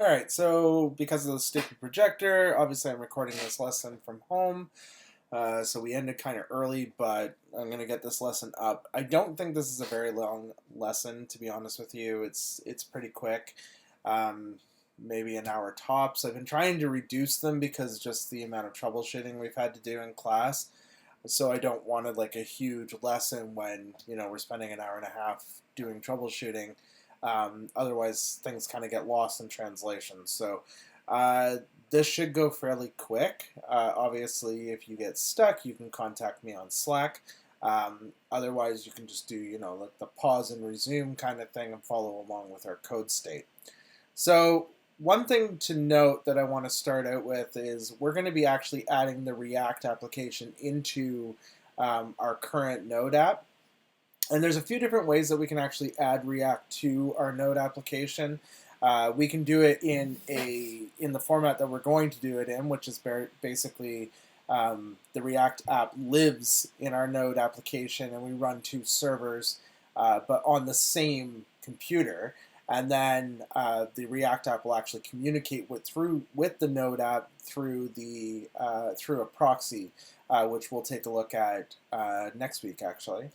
Alright, so because of the stupid projector, obviously I'm recording this lesson from home, so we ended kind of early, but I'm going to get this lesson up. I don't think this is a very long lesson, to be honest with you. It's pretty quick, maybe an hour tops. I've been trying to reduce them because just the amount of troubleshooting we've had to do in class, so I don't want like a huge lesson when, we're spending an hour and a half doing troubleshooting. Otherwise, things kind of get lost in translation. So this should go fairly quick. Obviously, if you get stuck, you can contact me on Slack. Otherwise, you can just do, like the pause and resume kind of thing and follow along with our code state. So one thing to note that I want to start out with is we're going to be actually adding the React application into our current Node app. And there's a few different ways that we can actually add React to our Node application. We can do it in the format that we're going to do it in, which is basically the React app lives in our Node application, and we run two servers, but on the same computer. And then the React app will actually communicate with the Node app through a proxy, which we'll take a look at next week, actually.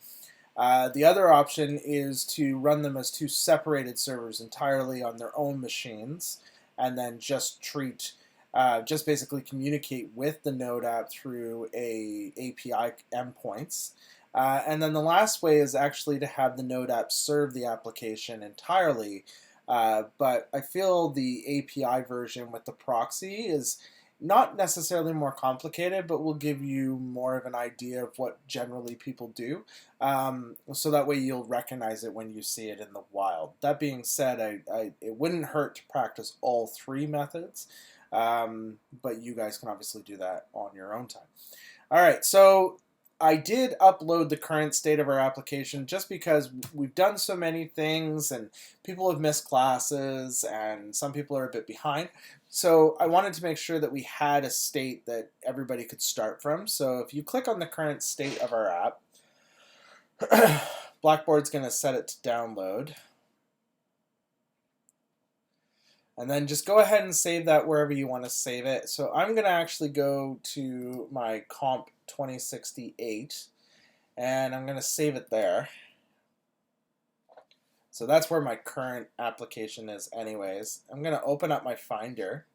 The other option is to run them as two separated servers entirely on their own machines, and then just basically communicate with the Node app through a API endpoints. And then the last way is actually to have the Node app serve the application entirely. But I feel the API version with the proxy is not necessarily more complicated, but will give you more of an idea of what generally people do. So that way you'll recognize it when you see it in the wild. That being said, it wouldn't hurt to practice all three methods, but you guys can obviously do that on your own time. All right, so I did upload the current state of our application just because we've done so many things and people have missed classes and some people are a bit behind. So I wanted to make sure that we had a state that everybody could start from. So if you click on the current state of our app, Blackboard's going to set it to download. And then just go ahead and save that wherever you want to save it. So I'm going to actually go to my COMP-2068, and I'm going to save it there. So that's where my current application is anyways. I'm going to open up my Finder.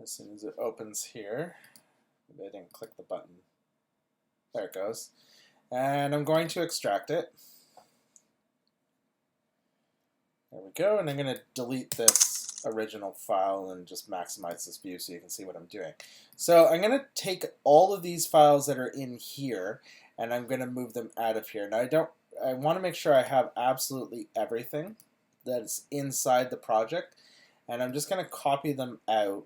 As soon as it opens here, maybe I didn't click the button. There it goes. And I'm going to extract it. There we go, and I'm going to delete this original file and just maximize this view so you can see what I'm doing. So I'm going to take all of these files that are in here, and I'm going to move them out of here. Now I want to make sure I have absolutely everything that's inside the project, and I'm just going to copy them out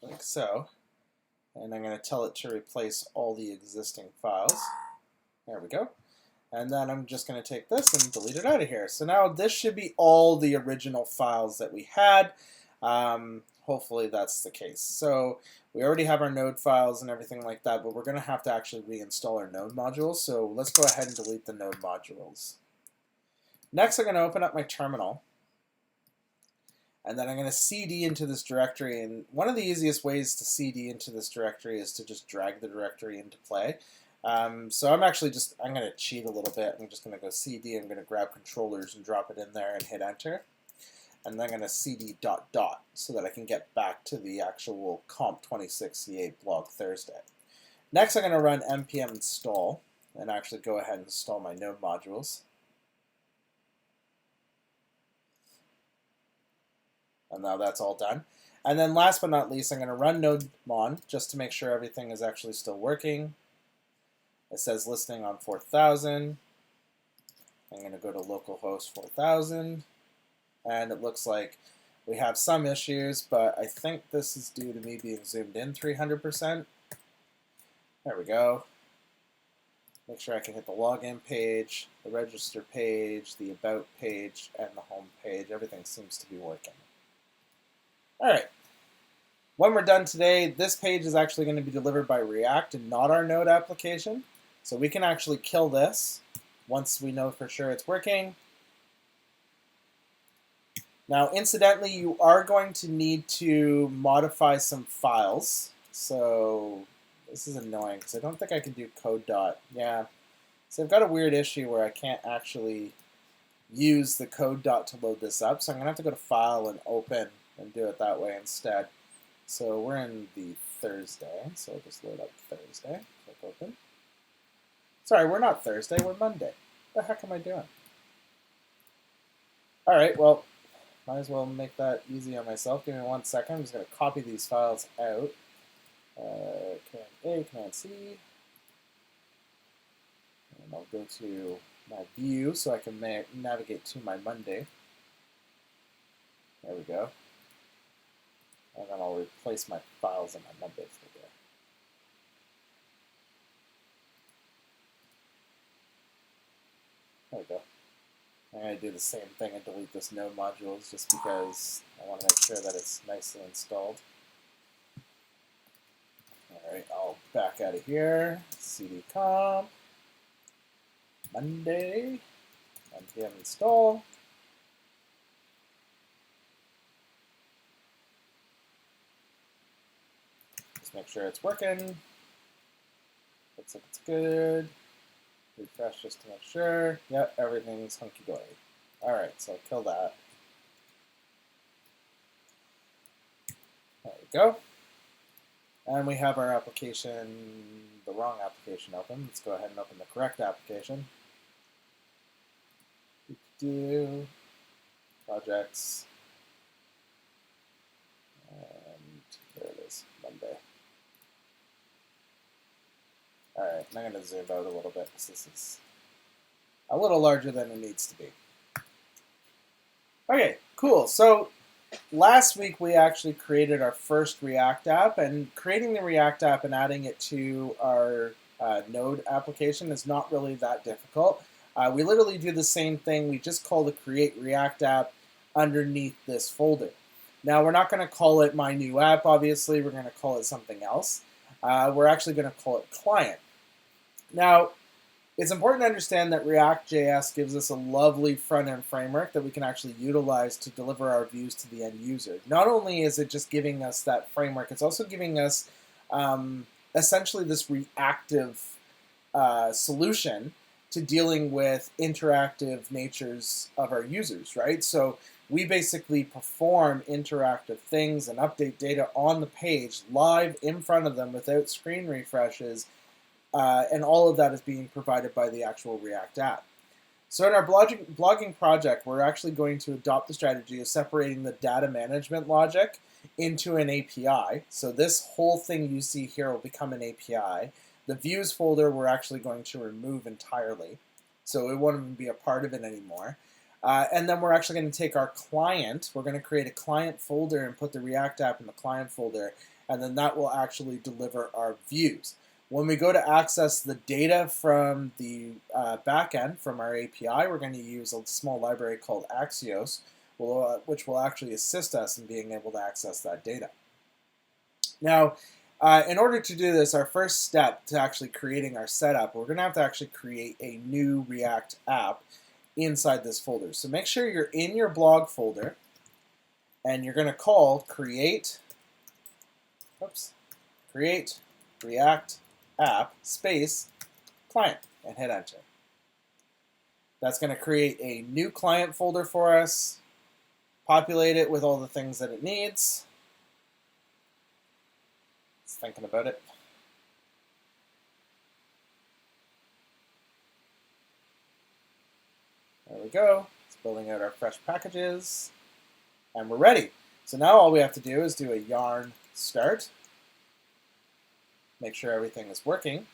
like so, and I'm going to tell it to replace all the existing files. There we go. And then I'm just going to take this and delete it out of here. So now this should be all the original files that we had. Hopefully that's the case. So we already have our Node files and everything like that, but we're going to have to actually reinstall our Node modules. So let's go ahead and delete the Node modules. Next, I'm going to open up my terminal. And then I'm going to CD into this directory. And one of the easiest ways to CD into this directory is to just drag the directory into play. So I'm going to cheat a little bit. I'm just going to go CD, I'm going to grab controllers and drop it in there and hit enter. And then I'm going to CD ... so that I can get back to the actual COMP-2068 blog Thursday. Next, I'm going to run npm install and actually go ahead and install my Node modules. And now that's all done. And then last but not least, I'm going to run nodemon just to make sure everything is actually still working. It says listening on 4000. I'm going to go to localhost 4000. And it looks like we have some issues, but I think this is due to me being zoomed in 300%. There we go. Make sure I can hit the login page, the register page, the about page, and the home page. Everything seems to be working. All right. When we're done today, this page is actually going to be delivered by React and not our Node application. So we can actually kill this once we know for sure it's working. Now, incidentally, you are going to need to modify some files. So this is annoying because I don't think I can do code dot. Yeah. So I've got a weird issue where I can't actually use the code dot to load this up. So I'm going to have to go to File and Open and do it that way instead. So we're in the Thursday. So I'll just load up Thursday. Click Open. Sorry, we're not Thursday. We're Monday. What the heck am I doing? All right, well, might as well make that easy on myself. Give me 1 second. I'm just going to copy these files out. Command A, Command C. And I'll go to my view so I can navigate to my Monday. There we go. And then I'll replace my files in my Monday folder. There we go. I'm going to do the same thing and delete this node modules just because I want to make sure that it's nicely installed. Alright, I'll back out of here. CD comp. Monday. npm install. Just make sure it's working. Looks like it's good. Refresh just to make sure. Yep, everything's hunky-dory. Alright, so I'll kill that. There we go. And we have our application, the wrong application open. Let's go ahead and open the correct application. Do projects. And there it is, Monday. Alright, I'm going to zoom out a little bit because this is a little larger than it needs to be. Okay, cool. So last week we actually created our first React app, and creating the React app and adding it to our Node application is not really that difficult. We literally do the same thing. We just call the Create React app underneath this folder. Now we're not going to call it My New App, obviously. We're going to call it something else. We're actually going to call it Client. Now, it's important to understand that React.js gives us a lovely front-end framework that we can actually utilize to deliver our views to the end user. Not only is it just giving us that framework, it's also giving us essentially this reactive solution to dealing with interactive natures of our users, right? So we basically perform interactive things and update data on the page live in front of them without screen refreshes. And all of that is being provided by the actual React app. So in our blogging project, we're actually going to adopt the strategy of separating the data management logic into an API. So this whole thing you see here will become an API. The views folder we're actually going to remove entirely. So it won't even be a part of it anymore. And then we're actually going to take our client. We're going to create a client folder and put the React app in the client folder. And then that will actually deliver our views. When we go to access the data from the backend, from our API, we're going to use a small library called Axios, which will actually assist us in being able to access that data. Now, in order to do this, our first step to actually creating our setup, we're going to have to actually create a new React app inside this folder. So make sure you're in your blog folder, and you're going to call create React app space client and hit enter. That's going to create a new client folder for us, populate it with all the things that it needs. It's thinking about it. There we go. It's building out our fresh packages, and we're ready. So now all we have to do is do a yarn start. Make sure everything is working.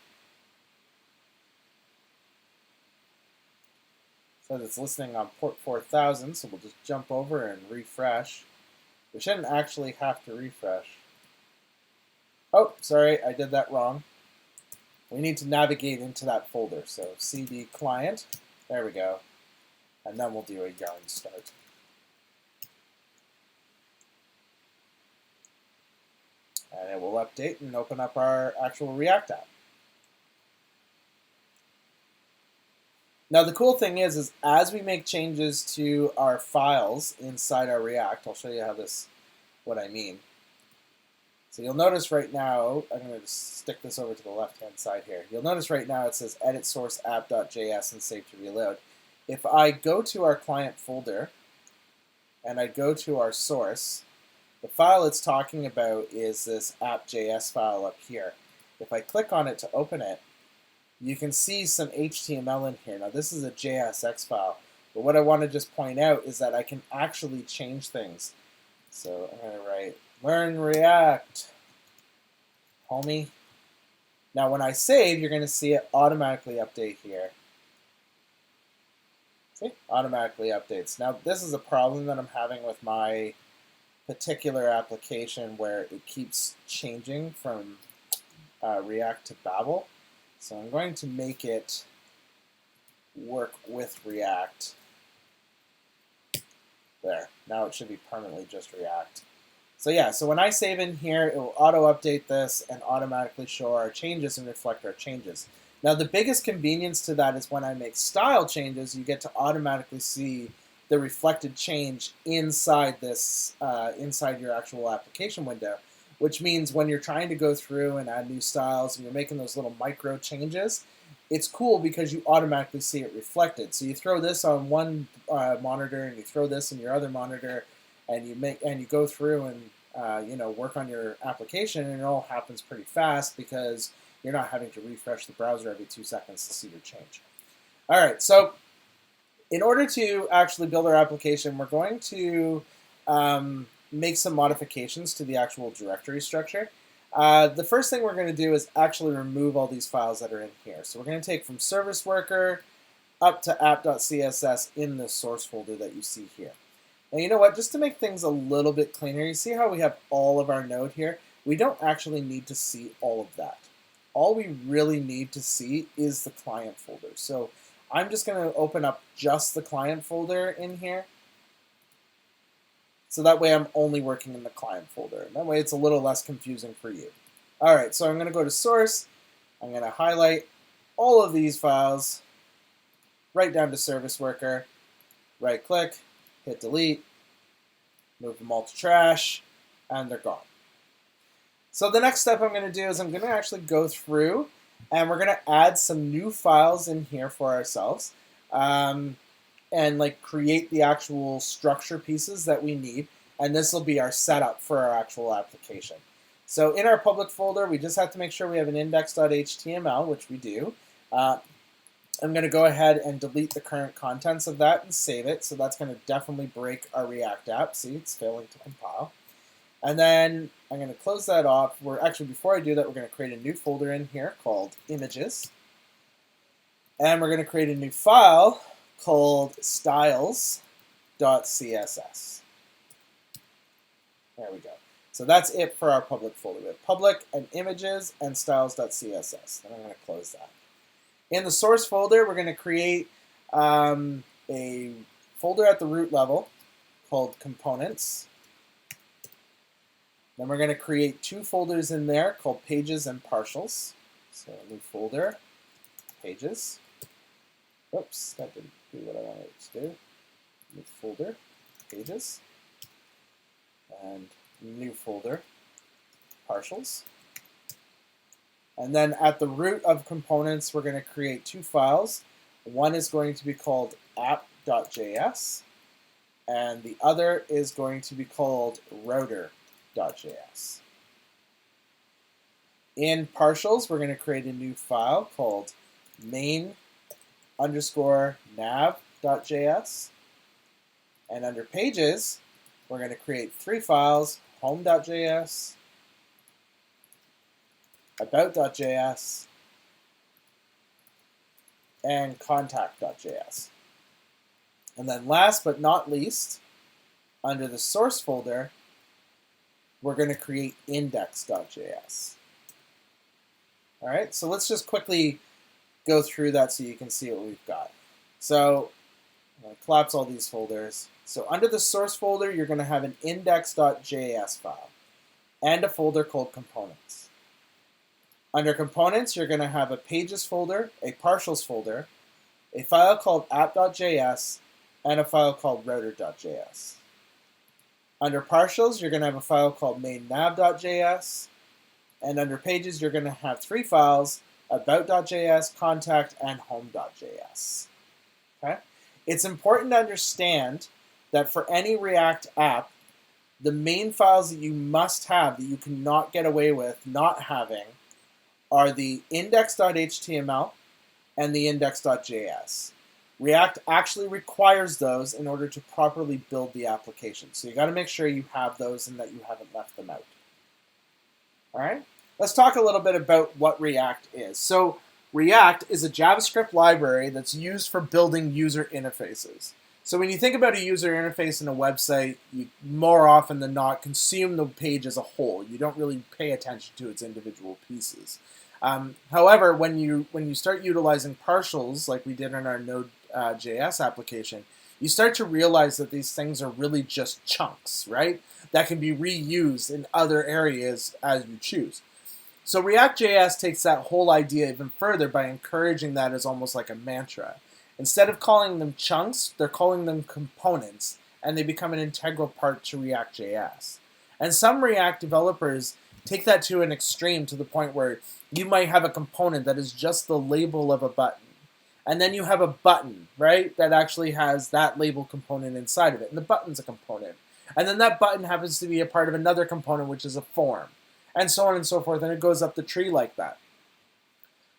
So it's listening on port 4000, so we'll just jump over and refresh. We shouldn't actually have to refresh. Oh, sorry, I did that wrong. We need to navigate into that folder. So cd client, there we go. And then we'll do a yarn start. And it will update and open up our actual React app. Now the cool thing is as we make changes to our files inside our React, I'll show you what I mean. So you'll notice right now, I'm going to stick this over to the left-hand side here. You'll notice right now it says edit source app.js and save to reload. If I go to our client folder and I go to our source, the file it's talking about is this app.js file up here. If I click on it to open it, you can see some HTML in here. Now this is a JSX file, but what I want to just point out is that I can actually change things. So I'm going to write learn React, homie. Now when I save, you're going to see it automatically update here. See? Automatically updates. Now this is a problem that I'm having with my particular application where it keeps changing from React to Babel. So I'm going to make it work with React. There. Now it should be permanently just React. So yeah, so when I save in here, it will auto-update this and automatically show our changes and reflect our changes. Now the biggest convenience to that is when I make style changes, you get to automatically see the reflected change inside this, inside your actual application window, which means when you're trying to go through and add new styles and you're making those little micro changes, it's cool because you automatically see it reflected. So you throw this on one monitor and you throw this in your other monitor, and you go through and work on your application, and it all happens pretty fast because you're not having to refresh the browser every 2 seconds to see your change. All right, so in order to actually build our application, we're going to make some modifications to the actual directory structure. The first thing we're going to do is actually remove all these files that are in here. So we're going to take from service worker up to app.css in the source folder that you see here. Now you know what, just to make things a little bit cleaner, you see how we have all of our node here? We don't actually need to see all of that. All we really need to see is the client folder. So I'm just going to open up just the client folder in here. So that way I'm only working in the client folder. And that way it's a little less confusing for you. All right, so I'm going to go to source. I'm going to highlight all of these files, right down to service worker, right click, hit delete, move them all to trash, and they're gone. So the next step I'm going to do is I'm going to actually go through and we're going to add some new files in here for ourselves. And like create the actual structure pieces that we need, and this will be our setup for our actual application. So in our public folder, we just have to make sure we have an index.html, which we do. I'm going to go ahead and delete the current contents of that and save it, so that's going to definitely break our React app. See, it's failing to compile. And then I'm going to close that off. Before I do that, we're going to create a new folder in here called images. And we're going to create a new file called styles.css. There we go. So that's it for our public folder. We have public and images and styles.css. Then I'm going to close that. In the source folder, we're going to create a folder at the root level called components. Then we're going to create 2 folders in there called pages and partials. So a new folder, pages. Oops, that didn't do what I wanted it to do. New folder, pages, and new folder, partials. And then at the root of components, we're going to create 2 files. One is going to be called app.js, and the other is going to be called router.js. In partials, we're going to create a new file called main_nav.js. And under pages, we're going to create 3 files, home.js, about.js, and contact.js. And then last but not least, under the source folder, we're going to create index.js. All right, so let's just quickly go through that so you can see what we've got. So I'm going to collapse all these folders. So under the source folder, you're going to have an index.js file and a folder called components. Under components, you're going to have a pages folder, a partials folder, a file called app.js, and a file called router.js. Under partials, you're going to have a file called main.nav.js, and under pages, you're going to have 3 files, about.js, contact, and home.js. Okay? It's important to understand that for any React app, the main files that you must have, that you cannot get away with not having, are the index.html and the index.js. React actually requires those in order to properly build the application. So you got to make sure you have those and that you haven't left them out. All right? Let's talk a little bit about what React is. So React is a JavaScript library that's used for building user interfaces. So when you think about a user interface in a website, you more often than not consume the page as a whole. You don't really pay attention to its individual pieces. However, when you start utilizing partials, like we did in our Node.js application, you start to realize that these things are really just chunks, right? That can be reused in other areas as you choose. So React.js takes that whole idea even further by encouraging that as almost like a mantra. Instead of calling them chunks, they're calling them components, and they become an integral part to React.js. And some React developers take that to an extreme, to the point where you might have a component that is just the label of a button. And then you have a button, right, that actually has that label component inside of it. And the button's a component. And then that button happens to be a part of another component, which is a form. And so on and so forth. And it goes up the tree like that.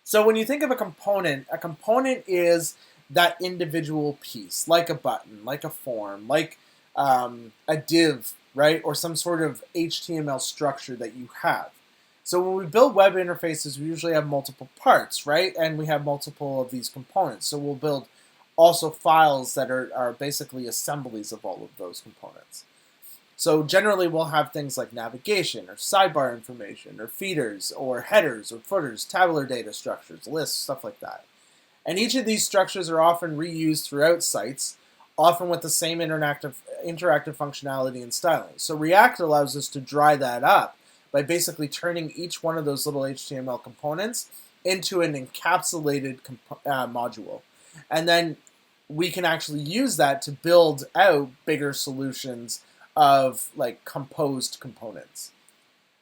So when you think of a component is that individual piece, like a button, like a form, like a div, right, or some sort of HTML structure that you have. So when we build web interfaces, we usually have multiple parts, right, and we have multiple of these components. So we'll build also files that are basically assemblies of all of those components. So generally we'll have things like navigation or sidebar information or feeders or headers or footers, tabular data structures, lists, stuff like that. And each of these structures are often reused throughout sites, often with the same interactive functionality and styling. So React allows us to dry that up by basically turning each one of those little HTML components into an encapsulated module. And then we can actually use that to build out bigger solutions of like composed components.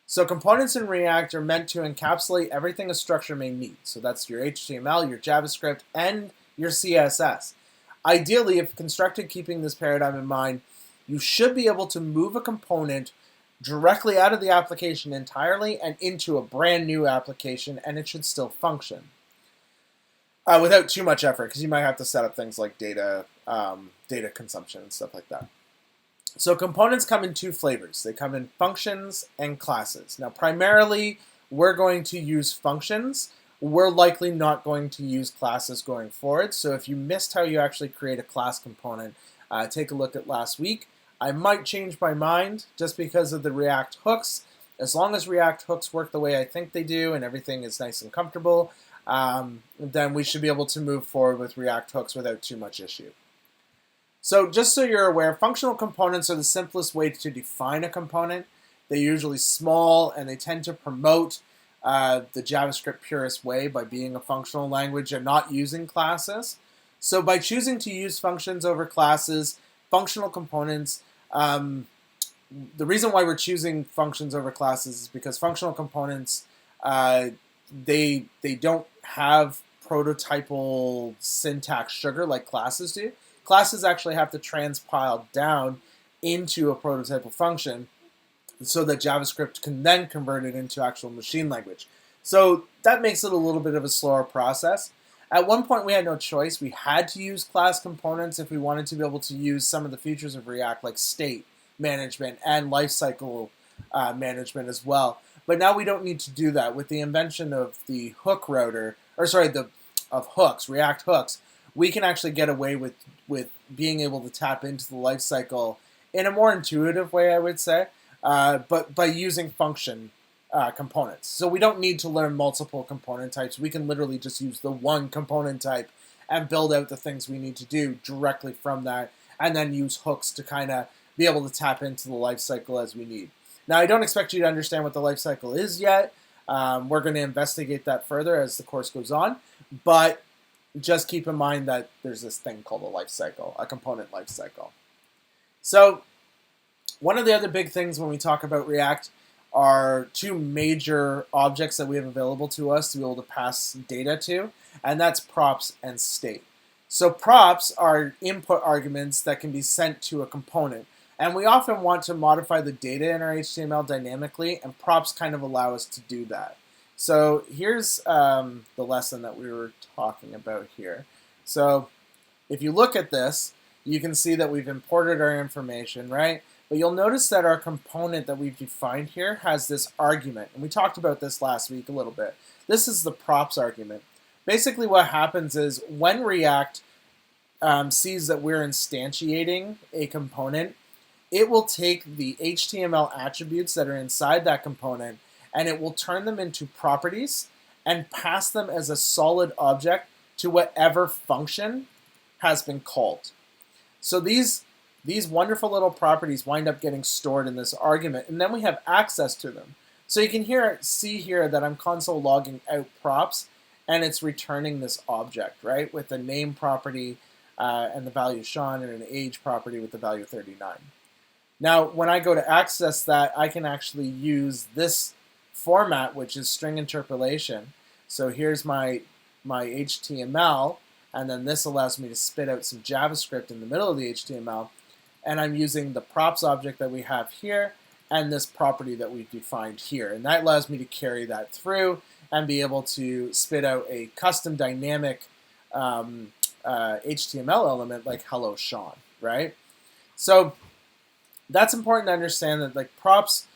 So components in React are meant to encapsulate everything a structure may need. So that's your HTML, your JavaScript, and your CSS. Ideally, if constructed keeping this paradigm in mind, you should be able to move a component directly out of the application entirely and into a brand new application, and it should still function without too much effort, because you might have to set up things like data consumption and stuff like that. So components come in 2 flavors. They come in functions and classes. Now, primarily, we're going to use functions. We're likely not going to use classes going forward. So if you missed how you actually create a class component, take a look at last week. I might change my mind just because of the React hooks. As long as React hooks work the way I think they do and everything is nice and comfortable, then we should be able to move forward with React hooks without too much issue. So just so you're aware, functional components are the simplest way to define a component. They're usually small, and they tend to promote the JavaScript purist way by being a functional language and not using classes. So by choosing to use functions over classes, functional components, the reason why we're choosing functions over classes is because functional components, they don't have prototypal syntax sugar like classes do. Classes actually have to transpile down into a prototypal function so that JavaScript can then convert it into actual machine language. So that makes it a little bit of a slower process. At one point, we had no choice. We had to use class components if we wanted to be able to use some of the features of React, like state management and lifecycle management as well. But now we don't need to do that. With the invention of the hook router, of hooks, React hooks, we can actually get away with being able to tap into the lifecycle in a more intuitive way, I would say, but by using function components. So we don't need to learn multiple component types. We can literally just use the one component type and build out the things we need to do directly from that, and then use hooks to kind of be able to tap into the lifecycle as we need. Now, I don't expect you to understand what the lifecycle is yet. We're going to investigate that further as the course goes on, but just keep in mind that there's this thing called a life cycle, a component life cycle. So one of the other big things when we talk about React are two major objects that we have available to us to be able to pass data to, and that's props and state. So props are input arguments that can be sent to a component, and we often want to modify the data in our HTML dynamically, and props kind of allow us to do that. So here's the lesson that we were talking about here. So if you look at this, you can see that we've imported our information, right? But you'll notice that our component that we've defined here has this argument, and we talked about this last week a little bit. This is the props argument. Basically what happens is when React sees that we're instantiating a component, it will take the HTML attributes that are inside that component and it will turn them into properties and pass them as a solid object to whatever function has been called. So these wonderful little properties wind up getting stored in this argument, and then we have access to them. So you can see here that I'm console logging out props, and it's returning this object, right, with a name property and the value Sean, and an age property with the value 39. Now, when I go to access that, I can actually use this format, which is string interpolation. So here's my HTML, and then this allows me to spit out some JavaScript in the middle of the HTML, and I'm using the props object that we have here and this property that we've defined here, and that allows me to carry that through and be able to spit out a custom dynamic HTML element like hello Sean, right? So that's important to understand that like props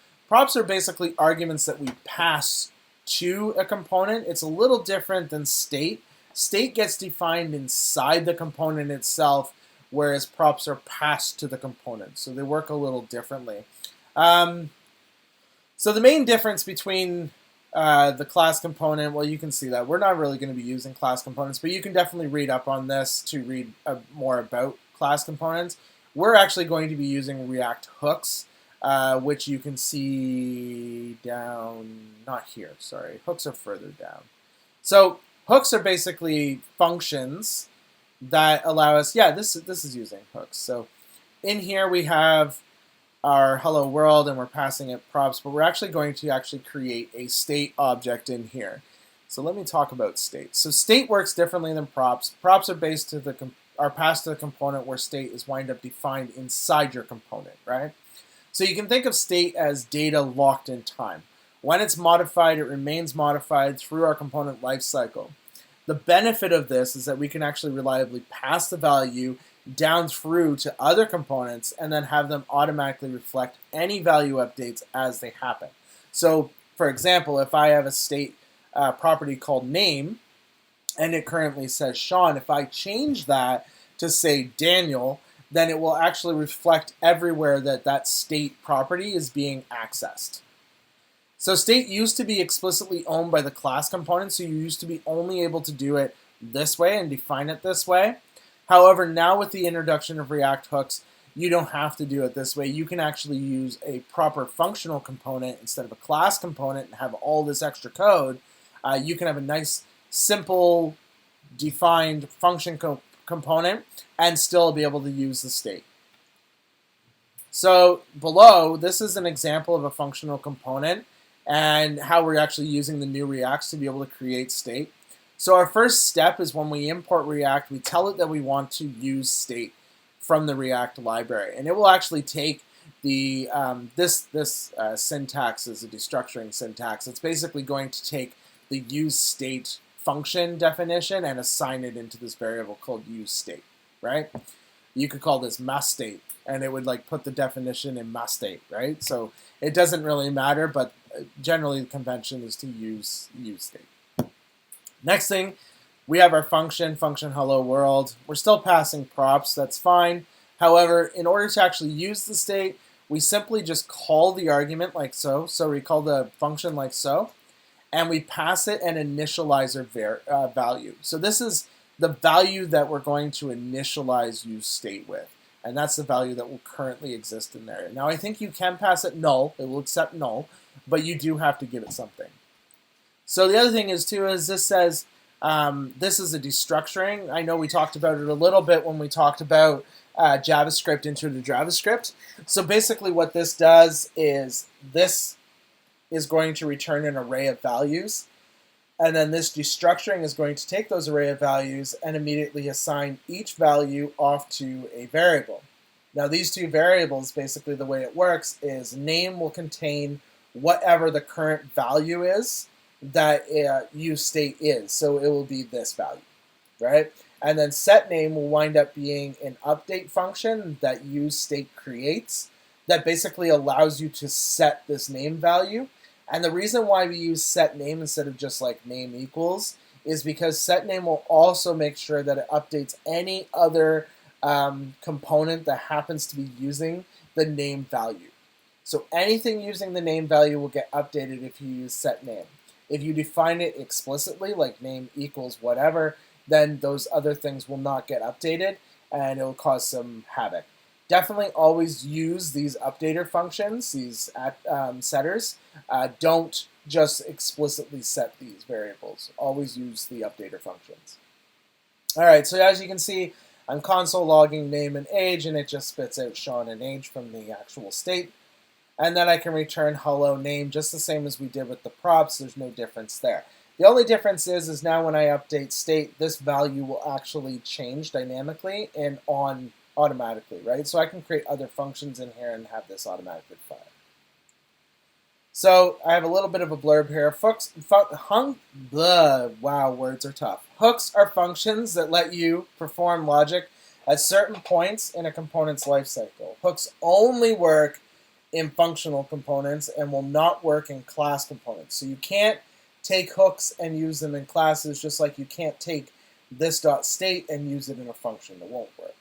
are basically arguments that we pass to a component. It's a little different than state. State gets defined inside the component itself, whereas props are passed to the component. So they work a little differently. So the main difference between the class component, well, you can see that we're not really going to be using class components, but you can definitely read up on this to read more about class components. We're actually going to be using React hooks, which you can see down, not here, sorry. Hooks are further down. So hooks are basically functions that allow us, yeah, this is using hooks. So in here we have our hello world and we're passing it props, but we're actually going to create a state object in here. So let me talk about state. So state works differently than props. Props are passed to the component where state is wind up defined inside your component, right? So you can think of state as data locked in time. When it's modified, it remains modified through our component lifecycle. The benefit of this is that we can actually reliably pass the value down through to other components and then have them automatically reflect any value updates as they happen. So, for example, if I have a state property called name and it currently says Sean, if I change that to say Daniel, then it will actually reflect everywhere that state property is being accessed. So state used to be explicitly owned by the class component, so you used to be only able to do it this way and define it this way. However, now with the introduction of React hooks, you don't have to do it this way. You can actually use a proper functional component instead of a class component and have all this extra code. You can have a nice, simple, defined function component and still be able to use the state. So below, this is an example of a functional component and how we're actually using the new Reacts to be able to create state. So our first step is when we import React, we tell it that we want to use state from the React library, and it will actually take the this syntax is a destructuring syntax. It's basically going to take the use state function definition and assign it into this variable called use state, right? You could call this mass state, and it would like put the definition in mass state, right? So it doesn't really matter, but generally the convention is to use state. Next thing, we have our function hello world. We're still passing props, that's fine. However, in order to actually use the state, we simply just call the argument like so. So we call the function like so, and we pass it an initializer value. So this is the value that we're going to initialize use state with, and that's the value that will currently exist in there. Now I think you can pass it null, it will accept null, but you do have to give it something. So the other thing is too is this says This is a destructuring. I know we talked about it a little bit when we talked about JavaScript into the JavaScript. So basically what this does is this is going to return an array of values. And then this destructuring is going to take those array of values and immediately assign each value off to a variable. Now these two variables, basically the way it works is name will contain whatever the current value is that use state is. So it will be this value, right? And then set name will wind up being an update function that use state creates that basically allows you to set this name value. And the reason why we use set name instead of just like name equals is because set name will also make sure that it updates any other component that happens to be using the name value. So anything using the name value will get updated if you use set name. If you define it explicitly, like name equals whatever, then those other things will not get updated and it will cause some havoc. Definitely always use these updater functions, these setters. Don't just explicitly set these variables. Always use the updater functions. All right, so as you can see, I'm console logging name and age, and it just spits out Sean and age from the actual state. And then I can return hello name, just the same as we did with the props. There's no difference there. The only difference is now when I update state, this value will actually change dynamically and on automatically, right? So I can create other functions in here and have this automatically fire. So I have a little bit of a blurb here. Wow, words are tough. Hooks are functions that let you perform logic at certain points in a component's lifecycle. Hooks only work in functional components and will not work in class components. So you can't take hooks and use them in classes, just like you can't take this.state and use it in a function. It won't work.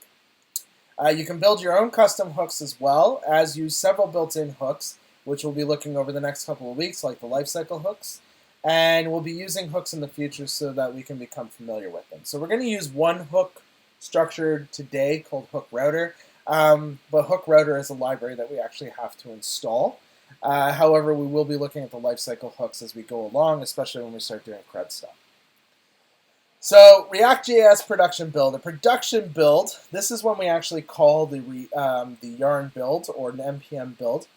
You can build your own custom hooks as well as use several built-in hooks, which we'll be looking over the next couple of weeks, like the lifecycle hooks. And we'll be using hooks in the future so that we can become familiar with them. So we're going to use one hook structure today called hook router. But hook router is a library that we actually have to install. However, we will be looking at the lifecycle hooks as we go along, especially when we start doing CRUD stuff. So React.js production build. A production build, this is when we actually call the yarn build or an npm build.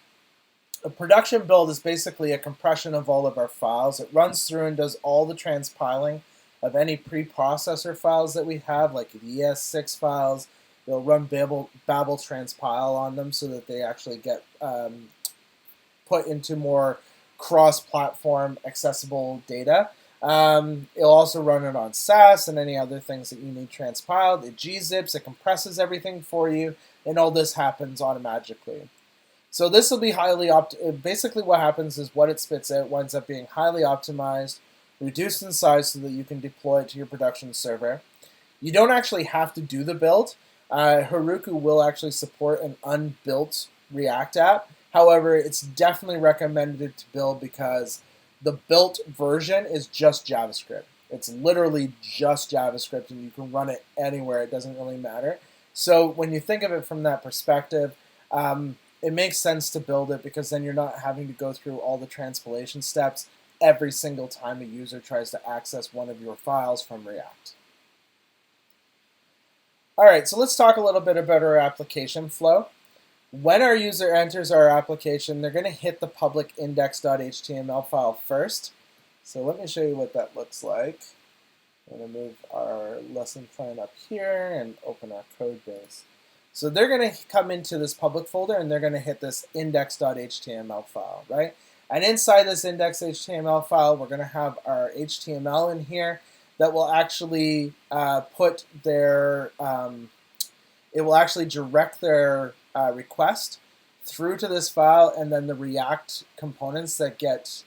A production build is basically a compression of all of our files. It runs through and does all the transpiling of any preprocessor files that we have, like the ES6 files. It'll run Babel transpile on them so that they actually get put into more cross-platform accessible data. It'll also run it on SAS and any other things that you need transpiled. It gzips, it compresses everything for you, and all this happens automatically. So this will be highly basically what happens is what it spits out winds up being highly optimized, reduced in size so that you can deploy it to your production server. You don't actually have to do the build. Heroku will actually support an unbuilt React app. However, it's definitely recommended to build because the built version is just JavaScript. It's literally just JavaScript, and you can run it anywhere. It doesn't really matter. So when you think of it from that perspective, it makes sense to build it because then you're not having to go through all the transpilation steps every single time a user tries to access one of your files from React. All right, so let's talk a little bit about our application flow. When our user enters our application, they're going to hit the public index.html file first. So let me show you what that looks like. I'm going to move our lesson plan up here and open our code base. So they're going to come into this public folder and they're going to hit this index.html file, right? And inside this index.html file, we're going to have our HTML in here that will actually put their, it will actually direct their request through to this file, and then the React components that get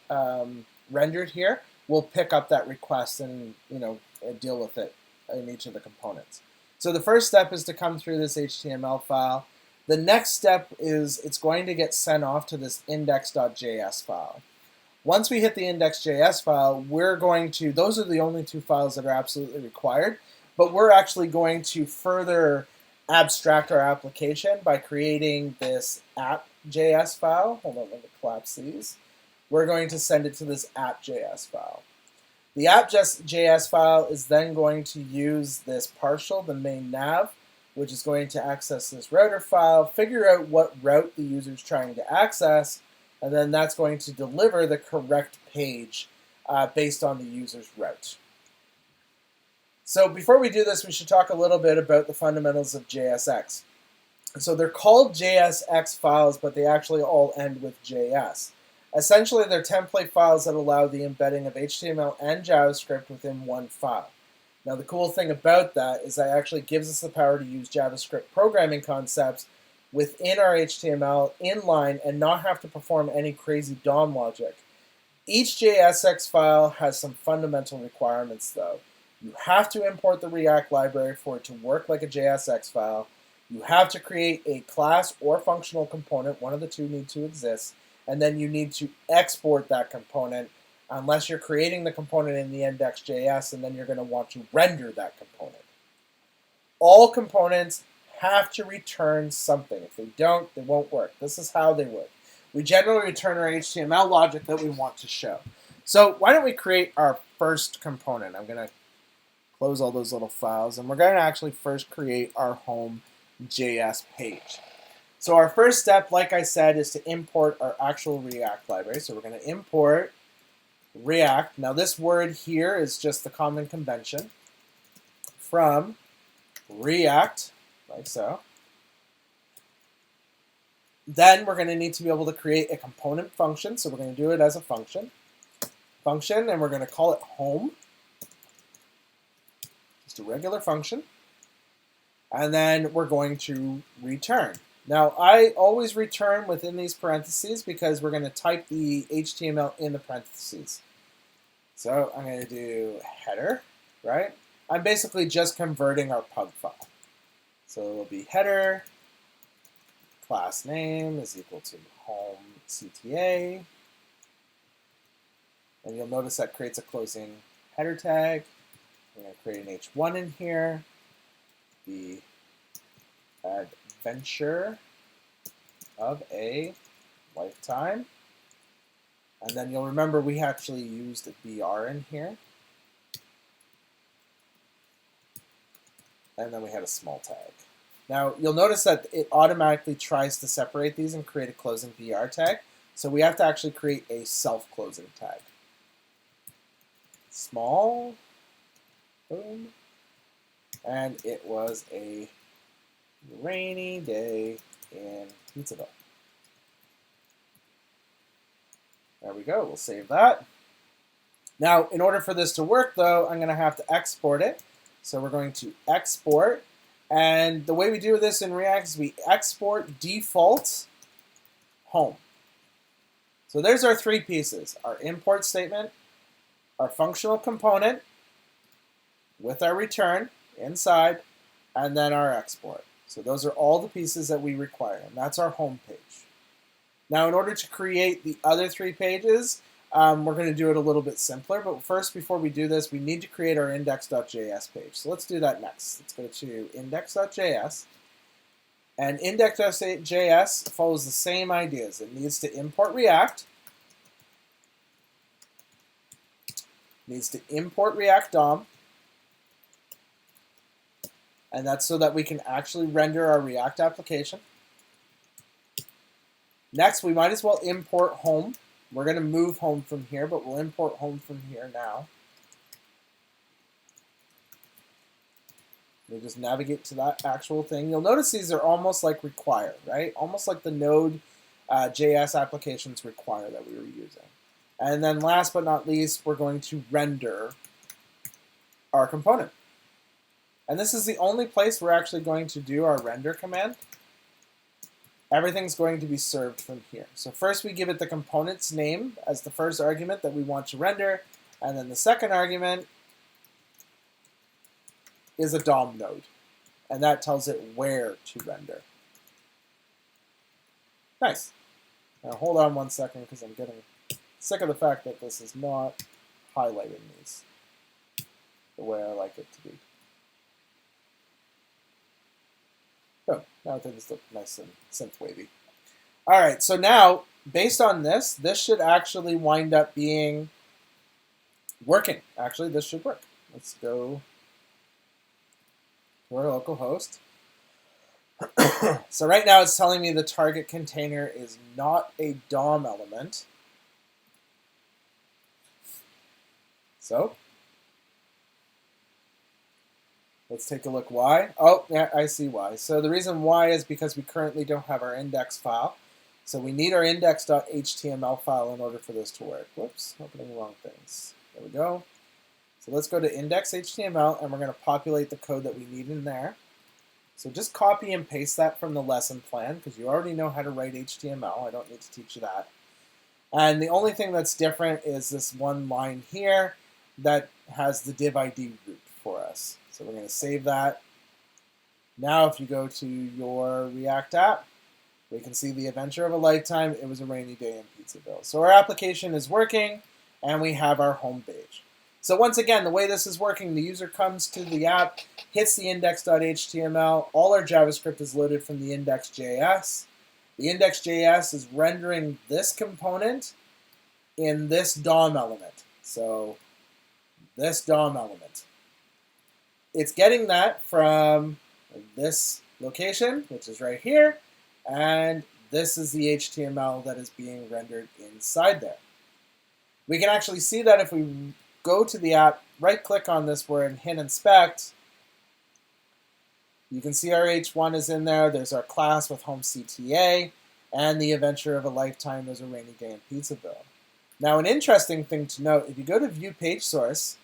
rendered here will pick up that request and deal with it in each of the components. So the first step is to come through this HTML file. The next step is it's going to get sent off to this index.js file. Once we hit the index.js file, we're going to, those are the only two files that are absolutely required, but we're actually going to further abstract our application by creating this app.js file. Hold on, let me collapse these. We're going to send it to this app.js file. The app.js file is then going to use this partial, the main nav, which is going to access this router file, figure out what route the user is trying to access, and then that's going to deliver the correct page based on the user's route. So before we do this, we should talk a little bit about the fundamentals of JSX. So they're called JSX files, but they actually all end with JS. Essentially, they're template files that allow the embedding of HTML and JavaScript within one file. Now, the cool thing about that is that it actually gives us the power to use JavaScript programming concepts within our HTML inline and not have to perform any crazy DOM logic. Each JSX file has some fundamental requirements, though. You have to import the React library for it to work like a JSX file. You have to create a class or functional component. One of the two need to exist. And then you need to export that component unless you're creating the component in the index.js, and then you're going to want to render that component. All components have to return something. If they don't, they won't work. This is how they work. We generally return our HTML logic that we want to show. So why don't we create our first component? I'm going to close all those little files, and we're going to actually first create our home.js page. So our first step, like I said, is to import our actual React library. So we're going to import React. Now this word here is just the common convention from React, like so. Then we're going to need to be able to create a component function. So we're going to do it as a function, and we're going to call it home. Just a regular function. And then we're going to return. Now, I always return within these parentheses because we're going to type the HTML in the parentheses. So I'm going to do header, right? I'm basically just converting our pub file. So it will be header, class name is equal to home CTA. And you'll notice that creates a closing header tag. I'm going to create an H1 in here. The adventure of a lifetime. And then you'll remember we actually used a BR in here. And then we had a small tag. Now you'll notice that it automatically tries to separate these and create a closing BR tag. So we have to actually create a self-closing tag. Small, boom. And it was a rainy day in Pizzaville. There we go, we'll save that. Now, in order for this to work though, I'm gonna have to export it. So we're going to export, and the way we do this in React is we export default home. So there's our three pieces, our import statement, our functional component with our return inside, and then our export. So those are all the pieces that we require, and that's our home page. Now, in order to create the other three pages, we're going to do it a little bit simpler, but first, before we do this, we need to create our index.js page. So let's do that next. Let's go to index.js, and index.js follows the same ideas. It needs to import React, needs to import React DOM, and that's so that we can actually render our React application. Next, we might as well import home. We're going to move home from here, but we'll import home from here now. We'll just navigate to that actual thing. You'll notice these are almost like require, right? Almost like the Node JS applications require that we were using. And then last but not least, we're going to render our component. And this is the only place we're actually going to do our render command. Everything's going to be served from here. So first we give it the component's name as the first argument that we want to render, and then the second argument is a DOM node, and that tells it where to render. Nice. Now hold on one second because I'm getting sick of the fact that this is not highlighting these the way I like it to be. Oh, now things look nice and synth-wavy. All right, so now, based on this, this should actually wind up being working. Actually, this should work. Let's go to our local host. So right now it's telling me the target container is not a DOM element. So let's take a look why. Oh, yeah, I see why. So the reason why is because we currently don't have our index file. So we need our index.html file in order for this to work. Whoops, opening wrong things. There we go. So let's go to index.html, and we're going to populate the code that we need in there. So just copy and paste that from the lesson plan, because you already know how to write HTML. I don't need to teach you that. And the only thing that's different is this one line here that has the div ID root for us. So we're going to save that. Now if you go to your React app, we can see the adventure of a lifetime. It was a rainy day in Pizzaville. So our application is working, and we have our home page. So once again, the way this is working, the user comes to the app, hits the index.html, all our JavaScript is loaded from the index.js. The index.js is rendering this component in this DOM element. So this DOM element. It's getting that from this location, which is right here, and this is the HTML that is being rendered inside there. We can actually see that if we go to the app, right-click on this word and hit inspect. You can see our H1 is in there. There's our class with home CTA, and the adventure of a lifetime. There's a rainy day in Pizzaville. Now, an interesting thing to note, if you go to view page source,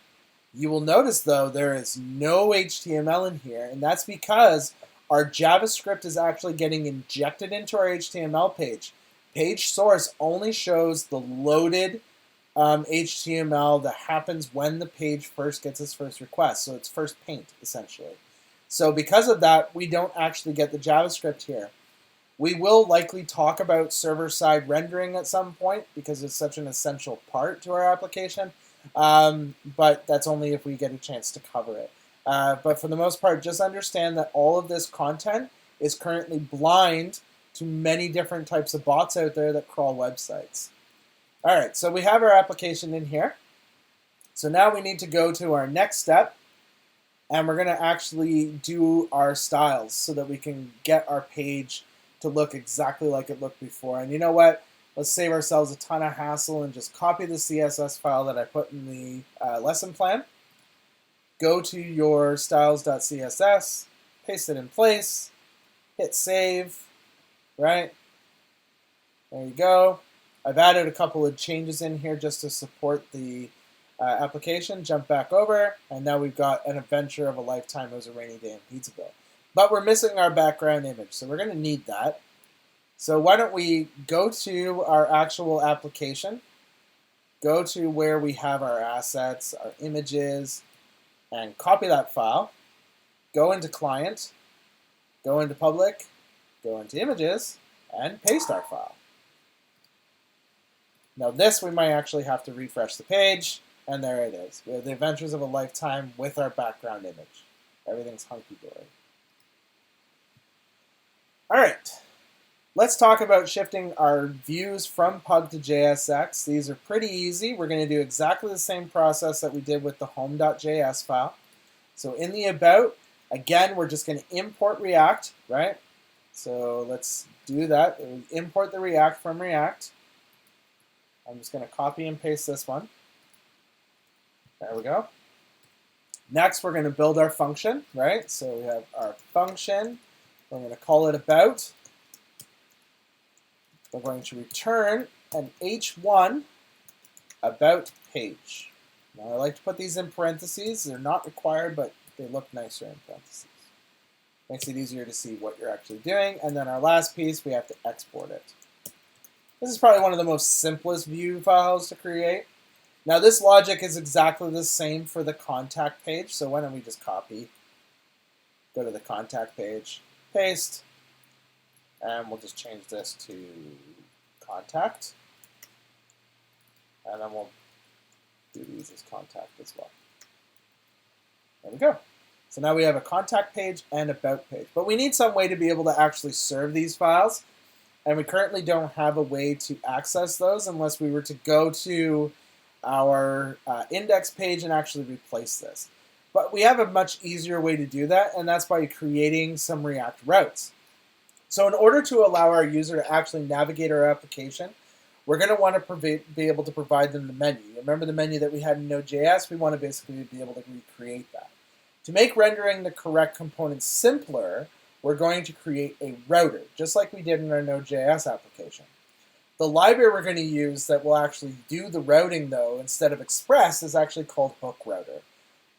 you will notice, though, there is no HTML in here, and that's because our JavaScript is actually getting injected into our HTML page. Page source only shows the loaded HTML that happens when the page first gets its first request. So it's first paint, essentially. So because of that, we don't actually get the JavaScript here. We will likely talk about server-side rendering at some point because it's such an essential part to our application. But that's only if we get a chance to cover it. But for the most part, just understand that all of this content is currently blind to many different types of bots out there that crawl websites. All right, so we have our application in here. So now we need to go to our next step, and we're going to actually do our styles so that we can get our page to look exactly like it looked before. And you know what? Let's save ourselves a ton of hassle and just copy the CSS file that I put in the lesson plan. Go to your styles.css, paste it in place, hit save, right? There you go. I've added a couple of changes in here just to support the application. Jump back over, and now we've got an adventure of a lifetime. It was a rainy day in Pizzaville. But we're missing our background image, so we're going to need that. So why don't we go to our actual application, go to where we have our assets, our images, and copy that file, go into Client, go into Public, go into Images, and paste our file. Now this, we might actually have to refresh the page, and there it is. We have the adventures of a lifetime with our background image. Everything's hunky-dory. All right, let's talk about shifting our views from Pug to JSX. These are pretty easy. We're going to do exactly the same process that we did with the home.js file. So in the about, again, we're just going to import React, right? So let's do that. Import the React from React. I'm just going to copy and paste this one. There we go. Next, we're going to build our function, right? So we have our function. We're going to call it about. We're going to return an h1 about page. Now, I like to put these in parentheses. They're not required, but they look nicer in parentheses. Makes it easier to see what you're actually doing. And then our last piece, we have to export it. This is probably one of the most simplest view files to create. Now this logic is exactly the same for the contact page, so why don't we just copy, go to the contact page, paste, and we'll just change this to contact, and then we'll do these as contact as well. There we go. So now we have a contact page and about page, but we need some way to be able to actually serve these files. And we currently don't have a way to access those unless we were to go to our index page and actually replace this. But we have a much easier way to do that, and that's by creating some React routes. So in order to allow our user to actually navigate our application, we're going to want to be able to provide them the menu. Remember the menu that we had in Node.js? We want to basically be able to recreate that. To make rendering the correct components simpler, we're going to create a router, just like we did in our Node.js application. The library we're going to use that will actually do the routing, though, instead of Express, is actually called Hook Router.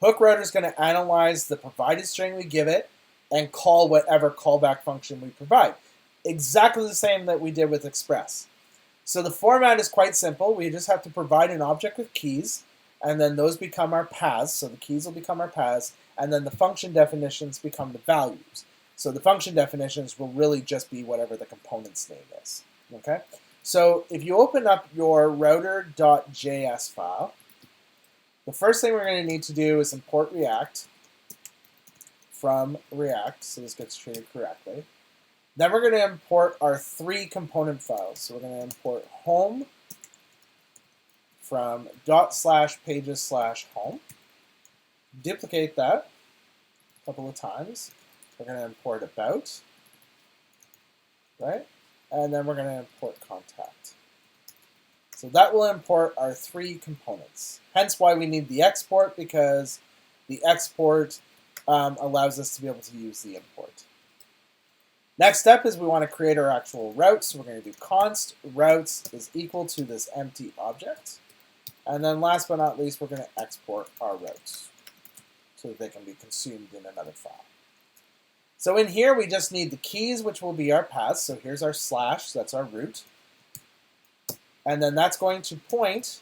Hook Router is going to analyze the provided string we give it and call whatever callback function we provide. Exactly the same that we did with Express. So the format is quite simple. We just have to provide an object with keys, and then those become our paths. So the keys will become our paths, and then the function definitions become the values. So the function definitions will really just be whatever the component's name is. Okay? So if you open up your router.js file, the first thing we're going to need to do is import React from React, so this gets treated correctly. Then we're going to import our 3 component files. So we're going to import home from ./pages/home. Duplicate that a couple of times. We're going to import about, right? And then we're going to import contact. So that will import our 3 components. Hence why we need the export, because the export allows us to be able to use the import. Next step is we want to create our actual routes. So we're going to do const routes is equal to this empty object. And then last but not least, we're going to export our routes so that they can be consumed in another file. So in here, we just need the keys, which will be our paths. So here's our slash, so that's our root. And then that's going to point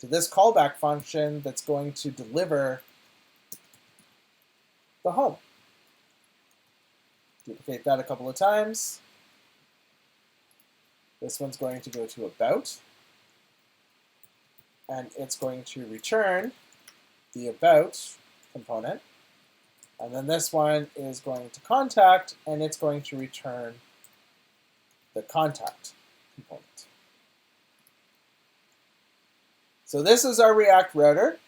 to this callback function that's going to deliver the home. Duplicate that a couple of times. This one's going to go to about, and it's going to return the about component. And then this one is going to contact, and it's going to return the contact component. So this is our React router.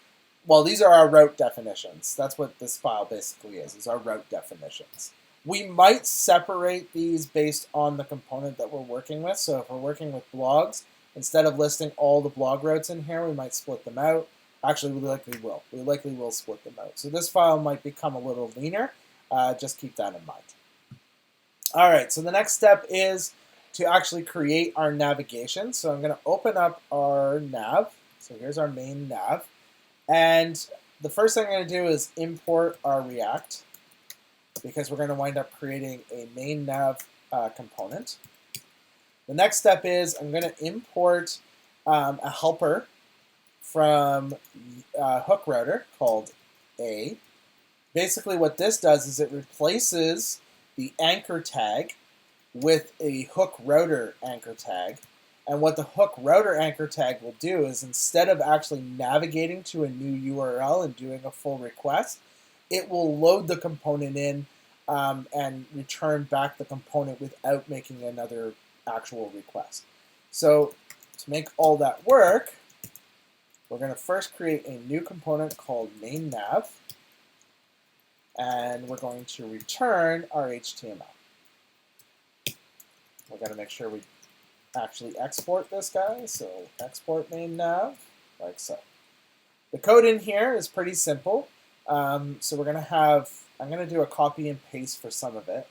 Well, these are our route definitions. That's what this file basically is our route definitions. We might separate these based on the component that we're working with. So if we're working with blogs, instead of listing all the blog routes in here, we might split them out. Actually, we likely will. We likely will split them out. So this file might become a little leaner. Just keep that in mind. All right, so the next step is to actually create our navigation. So I'm going to open up our nav. So here's our main nav. And the first thing I'm going to do is import our React, because we're going to wind up creating a main nav component. The next step is I'm going to import a helper from Hook Router called A. Basically what this does is it replaces the anchor tag with a Hook Router anchor tag. And what the Hook Router anchor tag will do is, instead of actually navigating to a new URL and doing a full request, it will load the component in and return back the component without making another actual request. So to make all that work, we're going to first create a new component called main nav, and we're going to return our HTML. We're going to make sure we actually export this guy, so export main nav, like so. The code in here is pretty simple. So we're going to have, I'm going to do a copy and paste for some of it.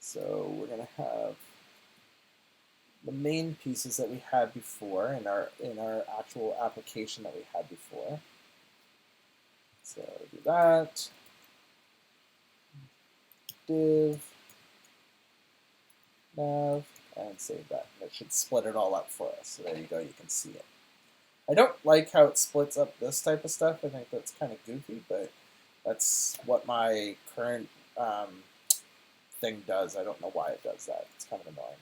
So we're going to have the main pieces that we had before in our actual application that we had before. So do that. Div nav, and save that. That should split it all up for us. So there you go, you can see it. I don't like how it splits up this type of stuff. I think that's kind of goofy, but that's what my current thing does. I don't know why it does that. It's kind of annoying.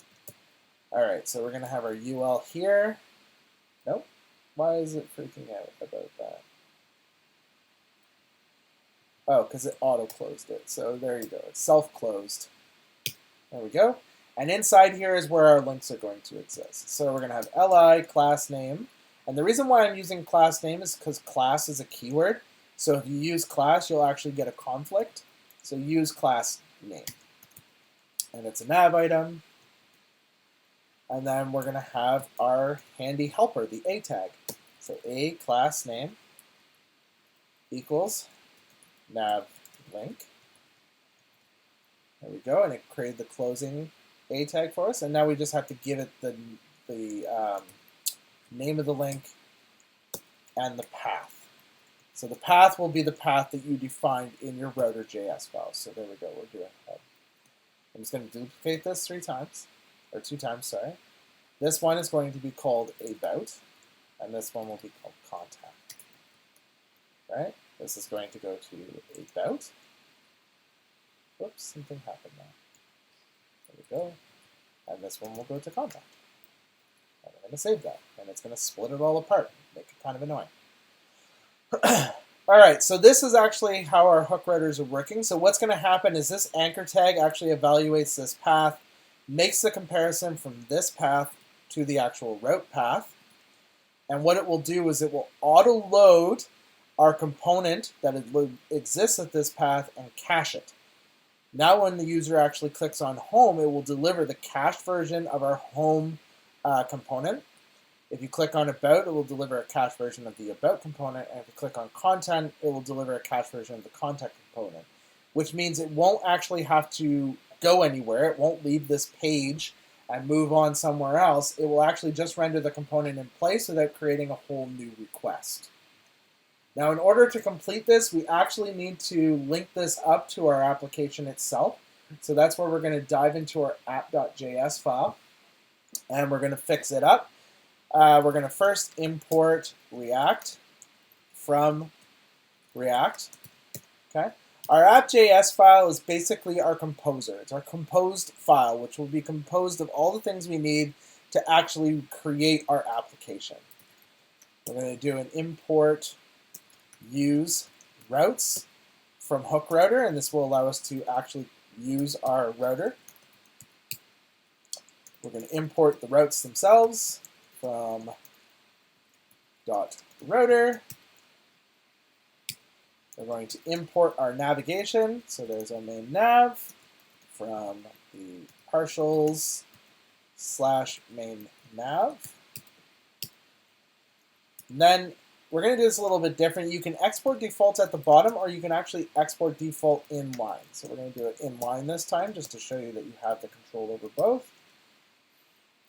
All right, so we're going to have our UL here. Nope. Why is it freaking out about that? Oh, because it auto-closed it. So there you go. It's self-closed. There we go. And inside here is where our links are going to exist. So we're going to have li class name, And the reason why I'm using class name is because class is a keyword. So if you use class, you'll actually get a conflict. So use class name. And it's a nav item. And then we're going to have our handy helper, the A tag. So A class name equals nav link. There we go, and it created the closing A tag for us. And now we just have to give it the name of the link and the path. So the path will be the path that you defined in your router.js file. So there we go, we're doing that. I'm just going to duplicate this 2 times, sorry. This one is going to be called about, and this one will be called contact. Right? This is going to go to about. Whoops, something happened now. There we go. And this one will go to contact. And I'm going to save that, and it's going to split it all apart, make it kind of annoying. All right, so this is actually how our hook routers are working. So what's going to happen is this anchor tag actually evaluates this path, makes the comparison from this path to the actual route path. And what it will do is it will auto-load our component that exists at this path and cache it. Now when the user actually clicks on home, it will deliver the cached version of our home component. If you click on about, it will deliver a cached version of the about component, and if you click on content, it will deliver a cached version of the contact component, which means it won't actually have to go anywhere. It won't leave this page and move on somewhere else. It will actually just render the component in place without creating a whole new request. Now, in order to complete this, we actually need to link this up to our application itself. So that's where we're going to dive into our app.js file, and we're going to fix it up. We're going to first import React from React. Okay. Our app.js file is basically our composer. It's our composed file, which will be composed of all the things we need to actually create our application. We're going to do an import use routes from hook router, and this will allow us to actually use our router. We're going to import the routes themselves from .router. We're going to import our navigation. So there's our main nav from the partials / main nav. And then we're going to do this a little bit different. You can export defaults at the bottom, or you can actually export default inline. So we're going to do it inline this time, just to show you that you have the control over both.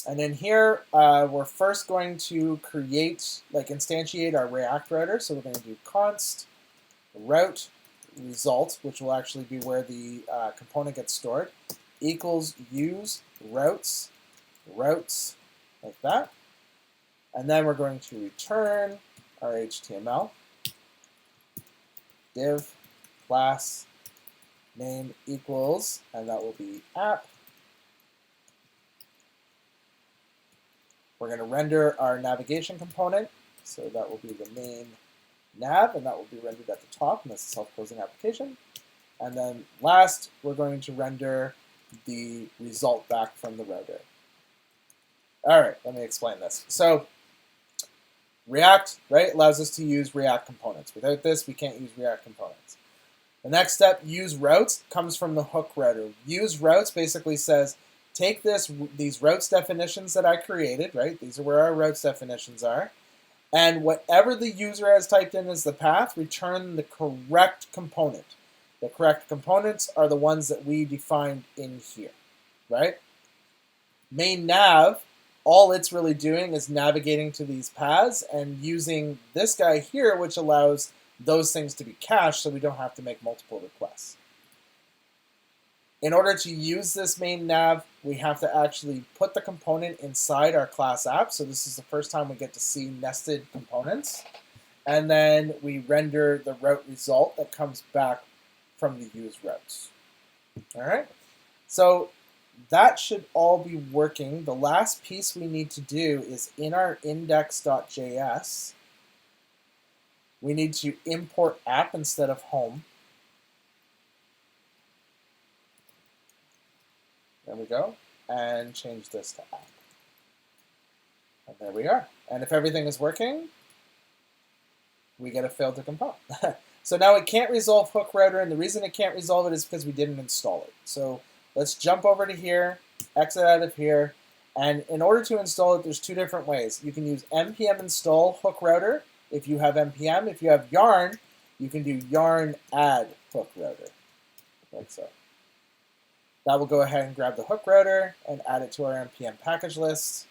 And then here, we're first going to instantiate our React router. So we're going to do const route result, which will actually be where the component gets stored, equals use routes, like that. And then we're going to return our HTML, div class name equals, and that will be app. We're going to render our navigation component, so that will be the main nav, and that will be rendered at the top, and that's a self-closing application. And then last, we're going to render the result back from the router. All right, let me explain this. So React, right, allows us to use React components. Without this, we can't use React components. The next step, use routes, comes from the hook router. Use routes basically says, take these routes definitions that I created, right? These are where our routes definitions are. And whatever the user has typed in as the path, return the correct component. The correct components are the ones that we defined in here, right? Main nav, all it's really doing is navigating to these paths and using this guy here, which allows those things to be cached so we don't have to make multiple requests. In order to use this main nav, we have to actually put the component inside our class app. So this is the first time we get to see nested components. And then we render the route result that comes back from the use routes. All right. So that should all be working. The last piece we need to do is in our index.js, we need to import app instead of home. There we go, and change this to app. And there we are. And if everything is working, we get a failed to compile. So now it can't resolve hook router, and the reason it can't resolve it is because we didn't install it. So let's jump over to here, exit out of here, and in order to install it, there's two different ways. You can use npm install hook router if you have npm. If you have yarn, you can do yarn add hook router, like so. That will go ahead and grab the hook router and add it to our npm package list.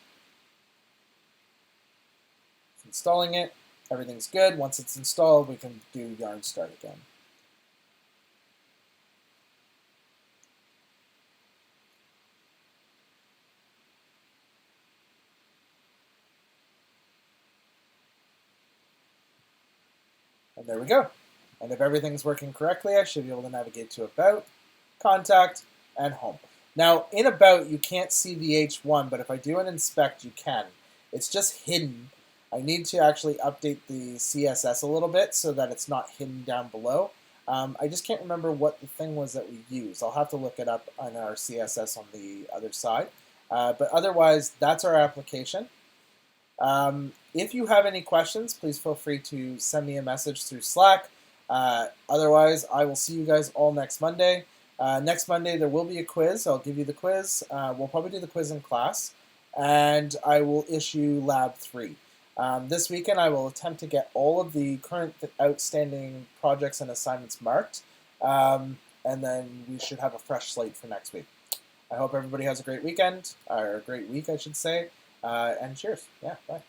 It's installing it. Everything's good. Once it's installed, we can do yarn start again. And there we go. And if everything's working correctly, I should be able to navigate to About, Contact, and Home. Now, in About, you can't see the H1, but if I do an Inspect, you can. It's just hidden. I need to actually update the CSS a little bit so that it's not hidden down below. I just can't remember what the thing was that we used. I'll have to look it up on our CSS on the other side. But otherwise, that's our application. If you have any questions, please feel free to send me a message through Slack. Otherwise, I will see you guys all next Monday. Next Monday, there will be a quiz. I'll give you the quiz. We'll probably do the quiz in class. And I will issue Lab 3. This weekend, I will attempt to get all of the current outstanding projects and assignments marked. And then we should have a fresh slate for next week. I hope everybody has a great weekend, or a great week, I should say. And cheers. Yeah, bye.